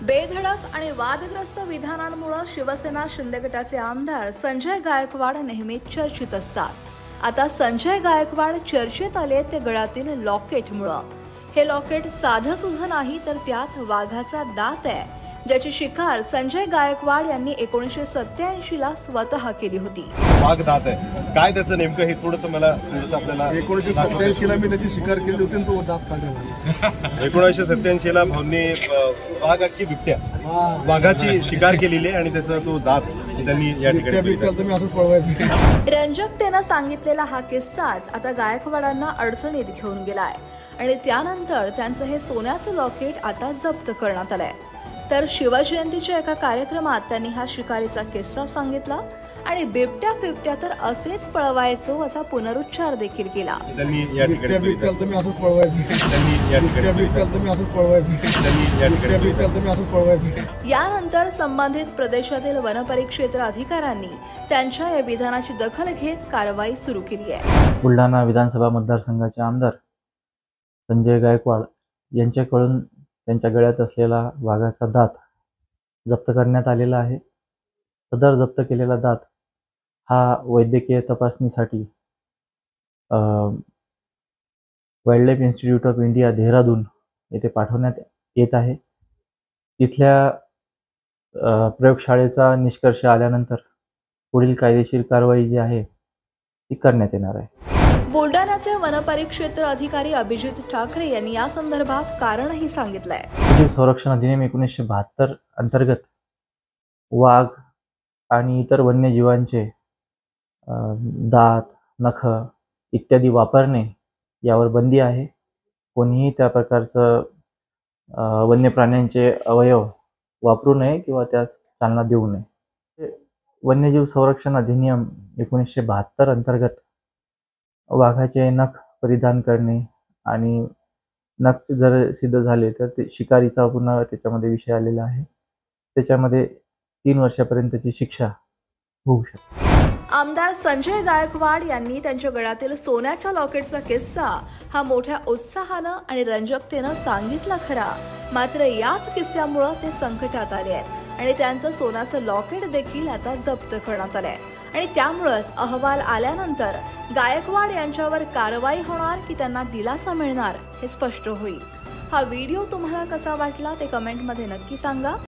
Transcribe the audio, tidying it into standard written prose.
बेधडक आणि वादग्रस्त विधानांमुळे शिवसेना शिंदे गटाचे आमदार संजय गायकवाड नेहमी चर्चेत असतात। आता संजय गायकवाड चर्चेत आले ते गळ्यातील लॉकेटमुळे। हे लॉकेट साधं सुद्धा नाही तर त्यात वाघाचा दात आहे, ज्याची शिकार संजय गायकवाड यांनी 1987 ला स्वतः केली होती। वाघ दात आहे काय त्याचं नेमकं हे थोडंसं मला आपल्याला 1987 ला मी त्याची शिकार केली होती आणि तो दात काढला। 1987 ला भाऊंनी वाघाची बिबट्या वाघाची शिकार केलेली आहे आणि त्याचा तो दात त्यांनी या ठिकाणी तुम्ही असंच पळवायचं। रंजकतेनं सांगितलेला हा किस्साच आता गायकवाडांना अडचणीत घेऊन गेलाय आणि त्यानंतर त्यांचं हे सोन्याचं लॉकेट आता जप्त करण्यात आलंय। तर शिवजयंतीच्या एका कार्यक्रमात त्यांनी हा शिकारीचा किस्सा सांगितला आणि बिबट्या फिबट्या तर असेच पळवायचो असा पुनरुच्चार देखील केला। तुम्ही असंच पळवायचं। यानंतर संबंधित प्रदेशातील वनपरिक्षेत्र अधिकाऱ्यांनी त्यांच्या या विधानाची दखल घेत कारवाई सुरू केली आहे। बुलढाणा विधानसभा मतदारसंघाचे आमदार संजय गायकवाड यांच्याकडून त्यांच्या गळ्यात असलेला वाघाचा दात जप्त करण्यात आलेला आहे। सदर जप्त केलेला दात हा वैद्यकीय तपासणीसाठी wildlife institute of India Dehradun येथे पाठवण्यात येत आहे। तिथल्या प्रयोगशाळेचा निष्कर्ष आल्यानंतर पुढील कायदेशीर कारवाई जी आहे ती करण्यात येणार आहे। बुलढाण्याचे वनपरिक्षेत्र अधिकारी अभिजित ठाकरे यांनी या संदर्भात कारणही सांगितलंय। वन्यजीव संरक्षण अधिनियम 1972 अंतर्गत वाघ आणि इतर वन्यजीवांचे दात, नख इत्यादी वापरणे यावर बंदी आहे। कोणीही त्या प्रकारचं वन्य प्राण्यांचे अवयव वापरू नये किंवा त्यास चालना देऊ नये। वन्यजीव संरक्षण अधिनियम 1972 अंतर्गत वाघाचे नख परिधान करणे आणि नख जर सिद्ध झाले तर ते शिकारीचा पुन्हा त्याच्यामध्ये विषय आलेला आहे। त्याच्यामध्ये 3 वर्षापर्यंतची शिक्षा होऊ शकते। आमदार संजय गायकवाड यांनी त्यांच्या गळ्यातील सोन्याच्या लॉकेटचा किस्सा हा मोठ्या उत्साहानं आणि रंजकतेनं सांगितला खरा, मात्र याच किस्स्यामुळे ते संकटात आले आहेत आणि त्यांचं सोन्याचं लॉकेट देखील आता जप्त करण्यात आलंय आणि त्यामुळेच अहवाल आल्यानंतर गायकवाड यांच्यावर कारवाई होणार की त्यांना दिलासा मिळणार हे स्पष्ट होईल। हा व्हिडिओ तुम्हाला कसा वाटला ते कमेंटमध्ये नक्की सांगा।